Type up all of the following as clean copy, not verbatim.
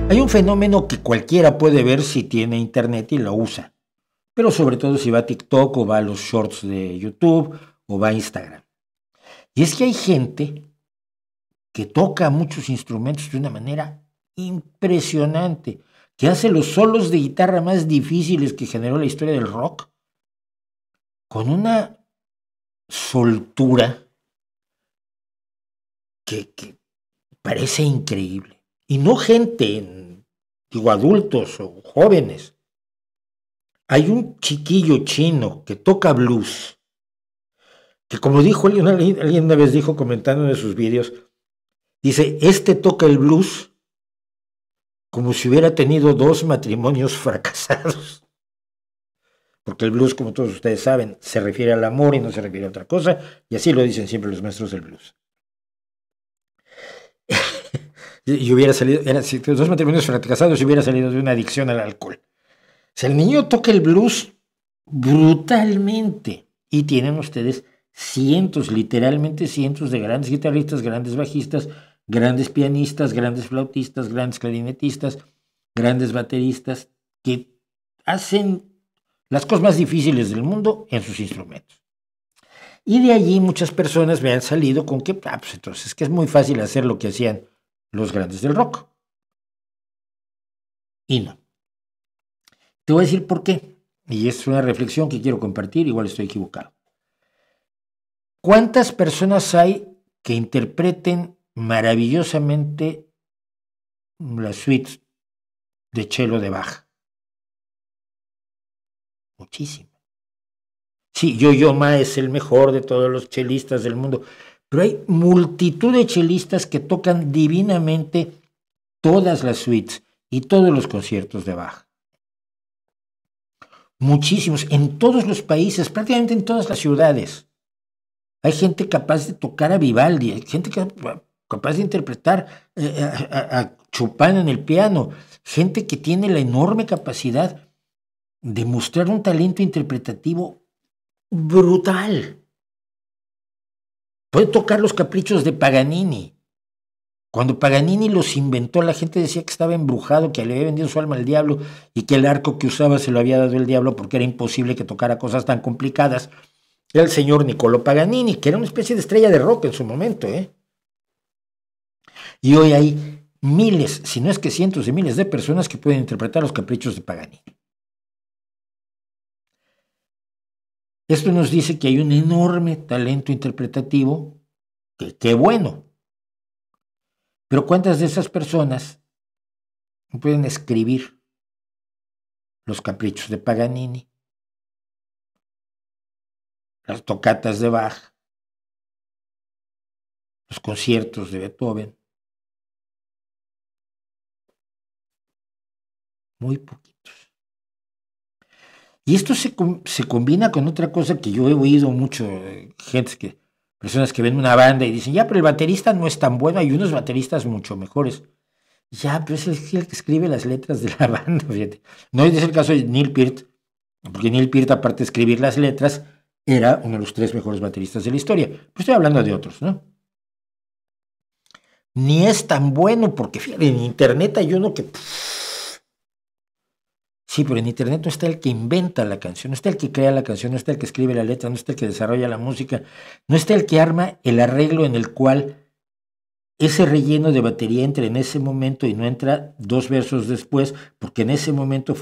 Hay un fenómeno que cualquiera puede ver si tiene internet y lo usa, pero sobre todo si va a TikTok o va a los shorts de YouTube o va a Instagram. Y es que hay gente que toca muchos instrumentos de una manera impresionante, que hace los solos de guitarra más difíciles que generó la historia del rock, con una soltura que parece increíble. Y no gente, digo adultos o jóvenes. Hay un chiquillo chino que toca blues, que como dijo alguien una vez dijo comentando en sus vídeos, dice, toca el blues como si hubiera tenido 2 matrimonios fracasados. Porque el blues, como todos ustedes saben, se refiere al amor y no se refiere a otra cosa, y así lo dicen siempre los maestros del blues. Y hubiera salido, si 2 matrimonios fracasados, y hubiera salido de una adicción al alcohol. O sea, el niño toca el blues brutalmente, y tienen ustedes cientos, literalmente cientos de grandes guitarristas, grandes bajistas, grandes pianistas, grandes flautistas, grandes clarinetistas, grandes bateristas, que hacen las cosas más difíciles del mundo en sus instrumentos. Y de allí muchas personas me han salido con que, pues entonces que es muy fácil hacer lo que hacían los grandes del rock. Y no. Te voy a decir por qué. Y es una reflexión que quiero compartir, igual estoy equivocado. ¿Cuántas personas hay que interpreten maravillosamente las suites de cello de Bach? Muchísimas. Sí, Yo-Yo Ma es el mejor de todos los chelistas del mundo, pero hay multitud de chelistas que tocan divinamente todas las suites y todos los conciertos de Bach. Muchísimos, en todos los países, prácticamente en todas las ciudades. Hay gente capaz de tocar a Vivaldi, hay gente capaz de interpretar a Chopin en el piano, gente que tiene la enorme capacidad de mostrar un talento interpretativo brutal. Puede tocar los caprichos de Paganini. Cuando Paganini los inventó, la gente decía que estaba embrujado, que le había vendido su alma al diablo y que el arco que usaba se lo había dado el diablo porque era imposible que tocara cosas tan complicadas. Era el señor Niccolò Paganini, que era una especie de estrella de rock en su momento, Y hoy hay miles, si no es que cientos de miles de personas que pueden interpretar los caprichos de Paganini. Esto nos dice que hay un enorme talento interpretativo, que qué bueno. Pero ¿cuántas de esas personas pueden escribir los caprichos de Paganini, las tocatas de Bach, los conciertos de Beethoven? Muy poquitos. Y esto se combina con otra cosa que yo he oído mucho, personas que ven una banda y dicen, ya, pero el baterista no es tan bueno, hay unos bateristas mucho mejores. Ya, pero es el que escribe las letras de la banda, fíjate. No es el caso de Neil Peart, porque Neil Peart, aparte de escribir las letras, era uno de los 3 mejores bateristas de la historia. Pero estoy hablando de otros, ¿no? Ni es tan bueno, porque fíjate, en internet hay uno que... Sí, pero en internet no está el que inventa la canción, no está el que crea la canción, no está el que escribe la letra, no está el que desarrolla la música, no está el que arma el arreglo en el cual ese relleno de batería entra en ese momento y no entra 2 versos después, porque en ese momento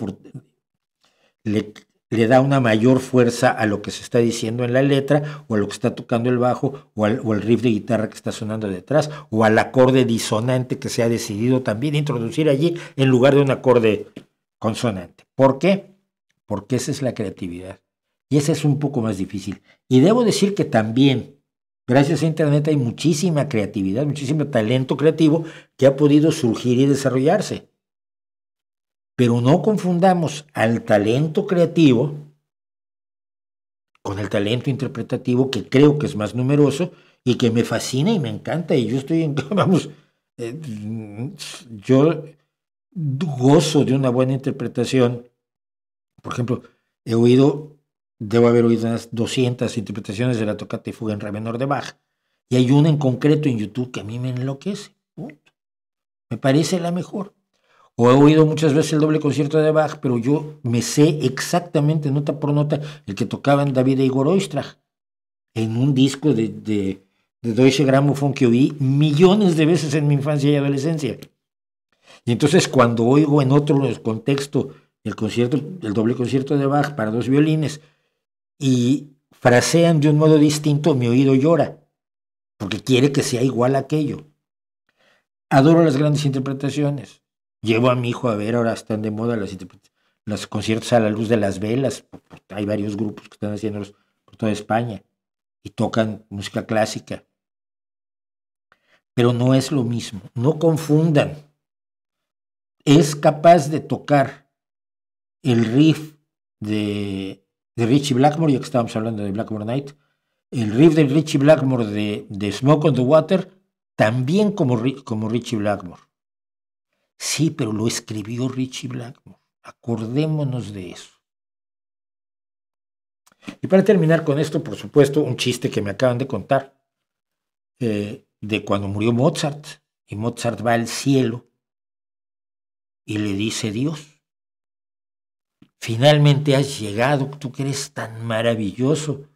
le da una mayor fuerza a lo que se está diciendo en la letra, o a lo que está tocando el bajo, o al riff de guitarra que está sonando detrás, o al acorde disonante que se ha decidido también introducir allí en lugar de un acorde consonante. ¿Por qué? Porque esa es la creatividad. Y esa es un poco más difícil. Y debo decir que también, gracias a Internet, hay muchísima creatividad, muchísimo talento creativo que ha podido surgir y desarrollarse. Pero no confundamos al talento creativo con el talento interpretativo, que creo que es más numeroso y que me fascina y me encanta. Y yo estoy yo gozo de una buena interpretación. Por ejemplo, debo haber oído unas 200 interpretaciones de la tocata y fuga en re menor de Bach, y hay una en concreto en YouTube que a mí me enloquece. Me parece la mejor. O he oído muchas veces el doble concierto de Bach, pero yo me sé exactamente, nota por nota, el que tocaban David e Igor Oistrakh en un disco de Deutsche Grammophon que oí millones de veces en mi infancia y adolescencia. Y entonces cuando oigo en otro contexto el doble concierto de Bach para dos violines y frasean de un modo distinto, mi oído llora, porque quiere que sea igual a aquello. Adoro las grandes interpretaciones. Llevo a mi hijo a ver, ahora están de moda los conciertos a la luz de las velas. Hay varios grupos que están haciéndolos por toda España y tocan música clásica. Pero no es lo mismo, no confundan. Es capaz de tocar el riff de Richie Blackmore, ya que estábamos hablando de Blackmore Night, el riff de Richie Blackmore de Smoke on the Water, también como Richie Blackmore. Sí, pero lo escribió Richie Blackmore. Acordémonos de eso. Y para terminar con esto, por supuesto, un chiste que me acaban de contar, de cuando murió Mozart, y Mozart va al cielo y le dice: Dios, finalmente has llegado, tú que eres tan maravilloso,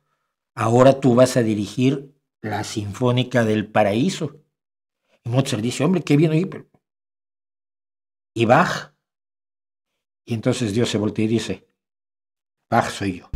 ahora tú vas a dirigir la Sinfónica del Paraíso. Y Mozart dice: hombre, qué bien oí, pero... ¿y Bach? Y entonces Dios se voltea y dice: Bach soy yo.